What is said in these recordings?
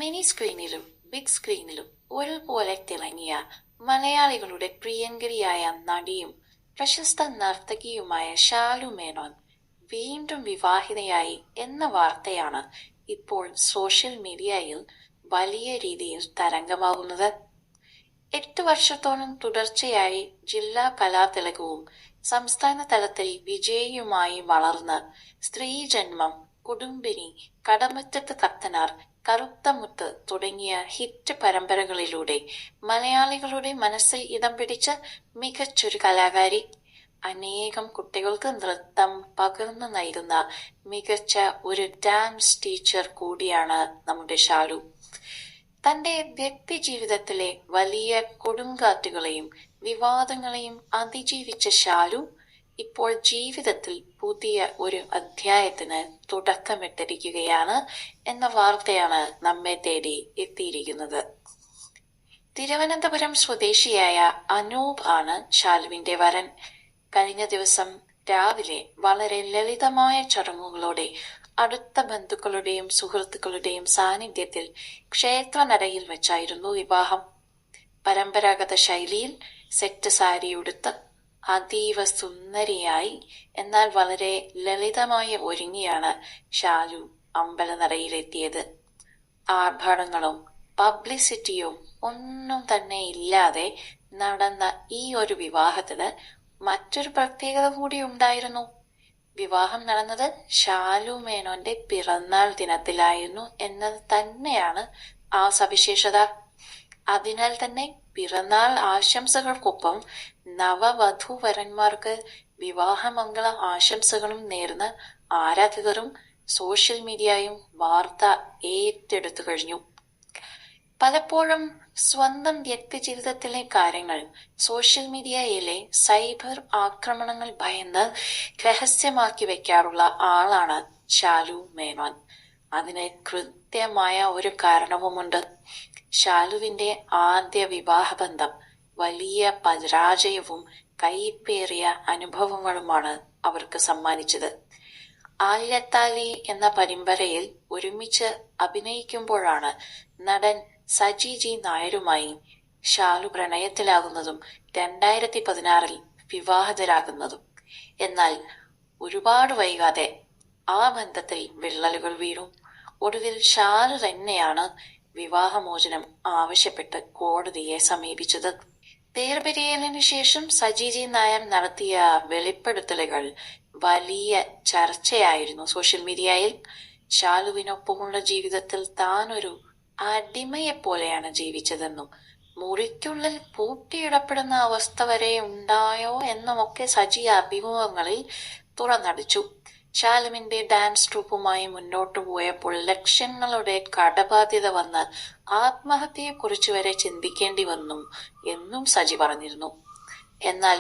Mini സ്ക്രീനിലും big സ്ക്രീനിലും ഒരുപോലെ തിളങ്ങിയ മലയാളികളുടെ പ്രിയങ്കരിയായ നടിയും പ്രശസ്ത നർത്തകിയുമായ ശാലു മേനോൻ വീണ്ടും വിവാഹിതയായി എന്ന വാർത്തയാണ് ഇപ്പോൾ സോഷ്യൽ മീഡിയയിൽ വലിയ രീതിയിൽ തരംഗമാകുന്നത്. 8 വർഷത്തോളം തുടർച്ചയായി ജില്ലാ കലാതിലകവും സംസ്ഥാന തലത്തിൽ വിജയിയുമായി വളർന്ന് സ്ത്രീജന്മം, കുടുംബിനി, കടമറ്റത്ത് കത്തനാർ, കറുത്തമുത്ത് തുടങ്ങിയ ഹിറ്റ് പരമ്പരകളിലൂടെ മലയാളികളുടെ മനസ്സിൽ ഇടം പിടിച്ച മികച്ചൊരു കലാകാരി, അനേകം കുട്ടികൾക്ക് നൃത്തം പകർന്നു നൽകുന്ന മികച്ച ഒരു ഡാൻസ് ടീച്ചർ കൂടിയാണ് നമ്മുടെ ശാലു. തന്റെ വ്യക്തി ജീവിതത്തിലെ വലിയ കൊടുങ്കാറ്റുകളെയും വിവാദങ്ങളെയും അതിജീവിച്ച ശാലു ഇപ്പോൾ ജീവിതത്തിൽ പുതിയ ഒരു അധ്യായത്തിന് തുടക്കമിട്ടിരിക്കുകയാണ് എന്ന വാർത്തയാണ് നമ്മെ തേടി എത്തിയിരിക്കുന്നത്. തിരുവനന്തപുരം സ്വദേശിയായ അനൂപ് ആണ് ശാലുവിന്റെ വരൻ. കഴിഞ്ഞ ദിവസം രാവിലെ വളരെ ലളിതമായ ചടങ്ങുകളോടെ അടുത്ത ബന്ധുക്കളുടെയും സുഹൃത്തുക്കളുടെയും സാന്നിധ്യത്തിൽ ക്ഷേത്രനടയിൽ വെച്ചായിരുന്നു വിവാഹം. പരമ്പരാഗത ശൈലിയിൽ സെറ്റ് സാരിയുടുത്ത് അതീവ സുന്ദരിയായി എന്നാൽ വളരെ ലളിതമായി ഒരുങ്ങിയാണ് ശാലു അമ്പലനടയിലെത്തിയത്. ആർഭാടങ്ങളും പബ്ലിസിറ്റിയും ഒന്നും തന്നെ ഇല്ലാതെ നടന്ന ഈ ഒരു വിവാഹത്തിന് മറ്റൊരു പ്രത്യേകത കൂടി ഉണ്ടായിരുന്നു. വിവാഹം നടന്നത് ശാലു മേനോന്റെ പിറന്നാൾ ദിനത്തിലായിരുന്നു എന്നത് തന്നെയാണ് ആ സവിശേഷത. അതിനാൽ തന്നെ പിറന്നാൾ ആശംസകൾക്കൊപ്പം നവവധൂവരന്മാർക്ക് വിവാഹമംഗള ആശംസകളും നേർന്ന് ആരാധകരും സോഷ്യൽ മീഡിയയും വാർത്ത ഏറ്റെടുത്തു കഴിഞ്ഞു. പലപ്പോഴും സ്വന്തം വ്യക്തി ജീവിതത്തിലെ കാര്യങ്ങൾ സോഷ്യൽ മീഡിയയിലെ സൈബർ ആക്രമണങ്ങൾ ഭയന്ന് രഹസ്യമാക്കി വെക്കാറുള്ള ആളാണ് ശാലു മേനോൻ. അതിന് കൃത്യമായ ഒരു കാരണവുമുണ്ട്. ശാലുവിന്റെ ആദ്യ വിവാഹബന്ധം വലിയ പരാജയവും കയ്പേറിയ അനുഭവങ്ങളുമാണ് അവർക്ക് സമ്മാനിച്ചത്. ആയിരത്താലി എന്ന പരമ്പരയിൽ ഒരുമിച്ച് അഭിനയിക്കുമ്പോഴാണ് നടൻ സജി ജി നായരുമായി ശാലു പ്രണയത്തിലാകുന്നതും 2016 വിവാഹിതരാകുന്നതും. എന്നാൽ ഒരുപാട് വൈകാതെ ആ ബന്ധത്തിൽ വിള്ളലുകൾ വീണു. ഒടുവിൽ ശാലു തന്നെയാണ് വിവാഹമോചനം ആവശ്യപ്പെട്ട് കോടതിയെ സമീപിച്ചത്. വേർപിരിയലിനു ശേഷം സജി ജി നായർ നടത്തിയ വെളിപ്പെടുത്തലുകൾ വലിയ ചർച്ചയായിരുന്നു സോഷ്യൽ മീഡിയയിൽ. ശാലുവിനൊപ്പമുള്ള ജീവിതത്തിൽ താനൊരു അടിമയെപ്പോലെയാണ് ജീവിച്ചതെന്നും മുറിക്കുള്ളിൽ പൂട്ടിയിടപ്പെടുന്ന അവസ്ഥ വരെ ഉണ്ടായോ എന്നുമൊക്കെ സജി അഭിമുഖങ്ങളിൽ തുറന്നടിച്ചു. ശാലുവിന്റെ ഡാൻസ് ട്രൂപ്പുമായി മുന്നോട്ടു പോയപ്പോൾ ലക്ഷങ്ങളുടെ കടബാധ്യത വന്ന് ആത്മഹത്യയെക്കുറിച്ച് വരെ ചിന്തിക്കേണ്ടി വന്നു എന്നും സജി പറഞ്ഞിരുന്നു. എന്നാൽ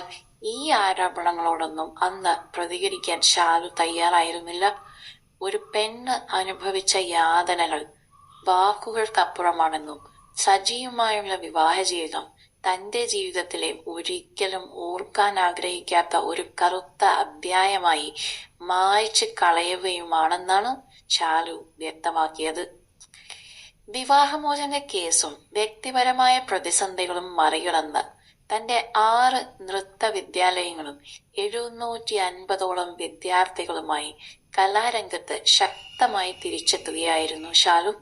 ഈ ആരോപണങ്ങളോടൊന്നും അന്ന് പ്രതികരിക്കാൻ ശാലു തയ്യാറായിരുന്നില്ല. ഒരു പെണ്ണ് അനുഭവിച്ച യാതനകൾ വാക്കുകൾക്കപ്പുറമാണെന്നും സജിയുമായുള്ള വിവാഹ ജീവിതം തന്റെ ജീവിതത്തിലെ ഒരിക്കലും ഓർക്കാൻ ആഗ്രഹിക്കാത്ത ഒരു കറുത്ത അധ്യായമായി മായ്ച്ചു കളയുകയുമാണെന്നാണ് ശാലു വ്യക്തമാക്കിയത്. വിവാഹമോചന കേസും വ്യക്തിപരമായ പ്രതിസന്ധികളും മറികടന്ന് തന്റെ 6 നൃത്ത വിദ്യാലയങ്ങളും 750ഓളം വിദ്യാർത്ഥികളുമായി കലാരംഗത്ത് ശക്തമായി തിരിച്ചെത്തുകയായിരുന്നു ശാലു.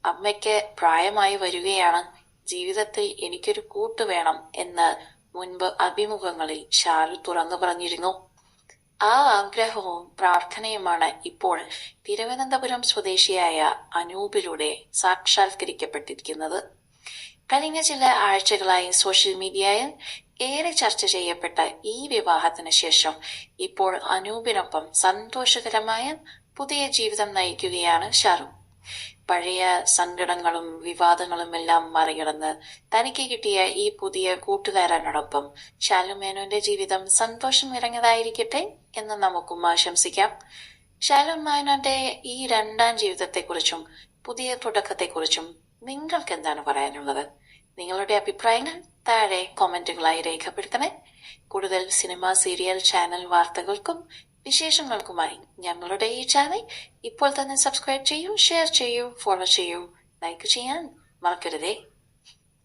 അമ്മയ്ക്ക് പ്രായമായി വരികയാണ്, ജീവിതത്തിൽ എനിക്കൊരു കൂട്ട് വേണം എന്ന് മുൻപ് അഭിമുഖങ്ങളിൽ ശാലു തുറന്നു പറഞ്ഞിരുന്നു. ആ ആഗ്രഹവും പ്രാർത്ഥനയുമാണ് ഇപ്പോൾ തിരുവനന്തപുരം സ്വദേശിയായ അനൂപിലൂടെ സാക്ഷാത്കരിക്കപ്പെട്ടിരിക്കുന്നത്. കഴിഞ്ഞ ചില ആഴ്ചകളായി സോഷ്യൽ മീഡിയയിൽ ഏറെ ചർച്ച ചെയ്യപ്പെട്ട ഈ വിവാഹത്തിന് ശേഷം ഇപ്പോൾ അനൂപിനൊപ്പം സന്തോഷകരമായ പുതിയ ജീവിതം നയിക്കുകയാണ് ശാലു. പഴയ സങ്കടങ്ങളും വിവാദങ്ങളും എല്ലാം മറികടന്ന് തനിക്ക് കിട്ടിയ ഈ പുതിയ കൂട്ടുകാരനോടൊപ്പം ശാലു മേനോന്റെ ജീവിതം സന്തോഷം നിറഞ്ഞതായിരിക്കട്ടെ എന്ന് നമുക്കും ആശംസിക്കാം. ശാലു മേനോന്റെ ഈ രണ്ടാം ജീവിതത്തെക്കുറിച്ചും പുതിയ തുടക്കത്തെക്കുറിച്ചും നിങ്ങൾക്ക് എന്താണ് പറയാനുള്ളത്? നിങ്ങളുടെ അഭിപ്രായങ്ങൾ താഴെ കമന്റുകളായി രേഖപ്പെടുത്തണേ. കൂടുതൽ സിനിമ, സീരിയൽ, ചാനൽ വാർത്തകൾക്കും വിശേഷങ്ങൾക്കുമായി ഞങ്ങളുടെ ഈ ചാനൽ ഇപ്പോൾ തന്നെ സബ്സ്ക്രൈബ് ചെയ്യൂ, ഷെയർ ചെയ്യൂ, ഫോളോ ചെയ്യൂ. ലൈക്ക് ചെയ്യാൻ മറക്കരുതേ.